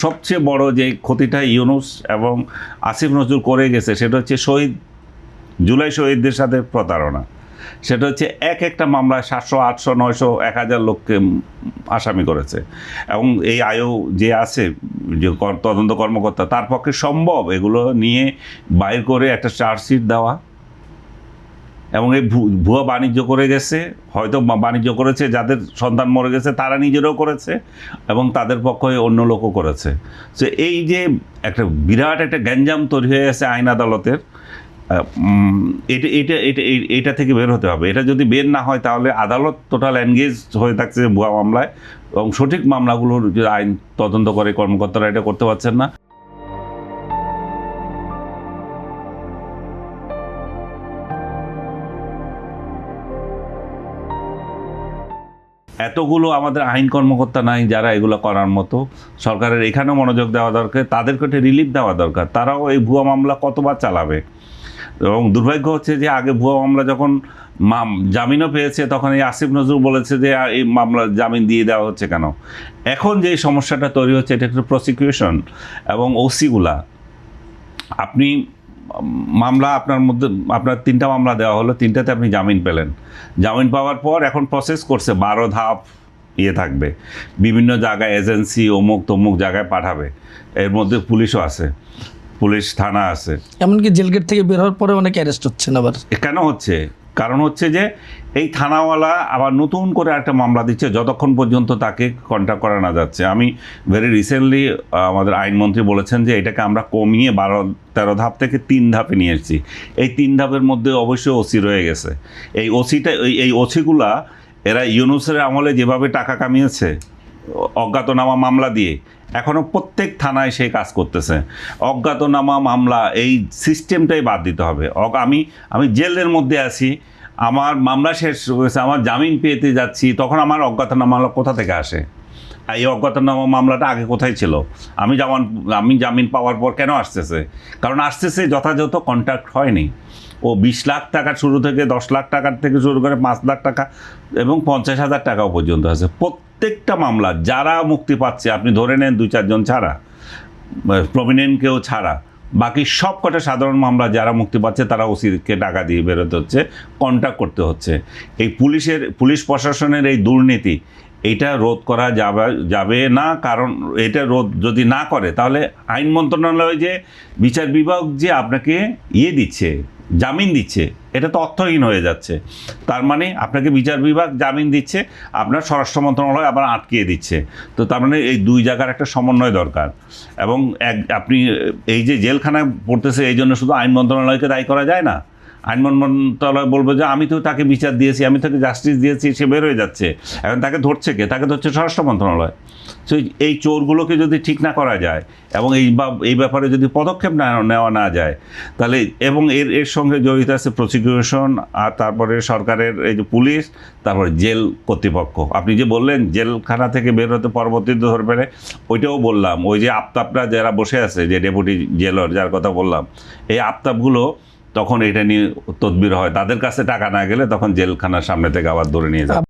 সবচেয়ে বড় যে ক্ষতিটা ইউনূস এবং আসিফ নজরুল করে গেছে সেটা হচ্ছে জুলাই শহীদদের সাথে প্রতারণা। সেটা হচ্ছে একটা মামলায় 700, 800, 900, 1000 লোককে আসামি করেছে। এবং এই আয়ও যে আছে যে তদন্ত কর্মকর্তা, তার পক্ষে সম্ভব এগুলো নিয়ে বাইর করে একটা চার্জশিট দেওয়া। এবং এই ভুয়া বাণিজ্য করে গেছে, হয়তো বাণিজ্য করেছে যাদের সন্তান মরে গেছে তারা নিজেরাও করেছে এবং তাদের পক্ষে অন্য লোকও করেছে। তো এই যে একটা বিরাট একটা গ্যাঞ্জাম তৈরি হয়ে গেছে আইন আদালতের, এটা থেকে বের হতে হবে। এটা যদি বের না হয় তাহলে আদালত টোটাল এনগেজ হয়ে থাকছে ভুয়া মামলায়, এবং সঠিক মামলাগুলোর যে আইন তদন্ত করে কর্মকর্তারা এটা করতে পারছেন না। এতগুলো আমাদের আইন কর্মকর্তা নাই যারা এগুলো করার মতো। সরকারের এখানেও মনোযোগ দেওয়া দরকার, তাদেরকে একটা রিলিফ দেওয়া দরকার। তারাও এই ভুয়া মামলা কতবার চালাবে। এবং দুর্ভাগ্য হচ্ছে যে আগে ভুয়া মামলা যখন জামিনও পেয়েছে তখন এই আসিফ নজরুল বলেছে যে এই মামলা জামিন দিয়ে দেওয়া হচ্ছে কেন। এখন যে সমস্যাটা তৈরি হচ্ছে এটা একটু প্রসিকিউশন এবং ওসিগুলা, আপনি মামলা আপনার 3টা মামলা দেওয়া হলো, 3টাতে আপনি জামিন পেলেন। জামিন পাওয়ার পর এখন প্রসেস করছে 12 ধাপ থাকবে, বিভিন্ন জায়গায় এজেন্সি অমুক তমুক জায়গায় পাঠাবে। এর মধ্যে পুলিশও আছে, পুলিশ থানা আছে। এমনকি জেলগেট থেকে বের হওয়ার পরে অনেকে অ্যারেস্ট হচ্ছেন। আবার কেন হচ্ছে? কারণ হচ্ছে যে এই থানাওয়ালা আবার নতুন করে একটা মামলা দিচ্ছে যতক্ষণ পর্যন্ত তাকে কন্ট্যাক্ট করা না যাচ্ছে। আমি ভেরি রিসেন্টলি আমাদের আইনমন্ত্রী বলেছেন যে এটাকে আমরা কমিয়ে 12-13 ধাপ থেকে 3 ধাপে নিয়ে এসেছি। এই 3 ধাপের মধ্যে অবশ্যই ওসি রয়ে গেছে। এই ওসিগুলা এরা ইউনূসের আমলে যেভাবে টাকা কামিয়েছে অজ্ঞাতনামা মামলা দিয়ে, এখনও প্রত্যেক থানায় সেই কাজ করতেছে। অজ্ঞাতনামা মামলা এই সিস্টেমটাই বাদ দিতে হবে। আমি জেলের মধ্যে আছি, আমার মামলা শেষ হয়েছে, আমার জামিন পেতে যাচ্ছি, তখন আমার অজ্ঞাতনামা মামলা কোথা থেকে আসে? এই অজ্ঞাতনামা মামলাটা আগে কোথায় ছিল? আমি জামিন পাওয়ার পর কেন আসতেছে? কারণ আসতেছে যথাযথ কন্ট্যাক্ট হয়নি। ও 20 লাখ টাকা শুরু থেকে 10 লাখ টাকার থেকে শুরু করে 5 লাখ টাকা এবং 50,000 টাকাও পর্যন্ত আছে। প্রত্যেকটা মামলা যারা মুক্তি পাচ্ছে, আপনি ধরে নেন 2-4 জন ছাড়া, প্রমিনেন্ট কেউ ছাড়া, বাকি সব কটা সাধারণ মামলা যারা মুক্তি পাচ্ছে তারা ওসিকে টাকা দিয়ে বেরোতে হচ্ছে, কন্ট্যাক্ট করতে হচ্ছে। এই পুলিশ প্রশাসনের এই দুর্নীতি, এটা রোধ করা যাবে না। কারণ এটা রোধ যদি না করে তাহলে আইন মন্ত্রণালয় যে বিচার বিভাগ যে আপনাকে দিচ্ছে, জামিন দিচ্ছে, এটা তো অর্থহীন হয়ে যাচ্ছে। তার মানে আপনাকে বিচার বিভাগ জামিন দিচ্ছে, আপনার স্বরাষ্ট্র মন্ত্রণালয় আবার আটকিয়ে দিচ্ছে। তো তার মানে এই 2 জায়গার একটা সমন্বয় দরকার। এবং আপনি এই যে জেলখানায় পড়তেছে এই জন্য শুধু আইন মন্ত্রণালয়কে দায়ী করা যায় না। আইন মন্ত্রণালয় বলবে যে আমি তো তাকে বিচার দিয়েছি, আমি তাকে জাস্টিস দিয়েছি, সে বের হয়ে যাচ্ছে, এখন তাকে ধরছে কে? তাকে ধরছে স্বরাষ্ট্র মন্ত্রণালয়। তো এই চোরগুলোকে যদি ঠিক না করা যায় এবং এই ব্যাপারে যদি পদক্ষেপ নেওয়া না যায় তাহলে, এবং এর সঙ্গে জড়িত আছে প্রসিকিউশন, আর তারপরে সরকারের এই যে পুলিশ, তারপরে জেল কর্তৃপক্ষ। আপনি যে বললেন জেলখানা থেকে বের হতে পরবর্তীতে ধরে পেলে, ওইটাও বললাম। ওই যে আফতাবরা যারা বসে আছে, যে ডেপুটি জেলার যার কথা বললাম, এই আফতাবগুলো তখন এটা নিয়ে তদবির হয়, তাদের কাছে টাকা না গেলে তখন জেলখানার সামনে থেকে আবার ধরে নিয়ে যায়।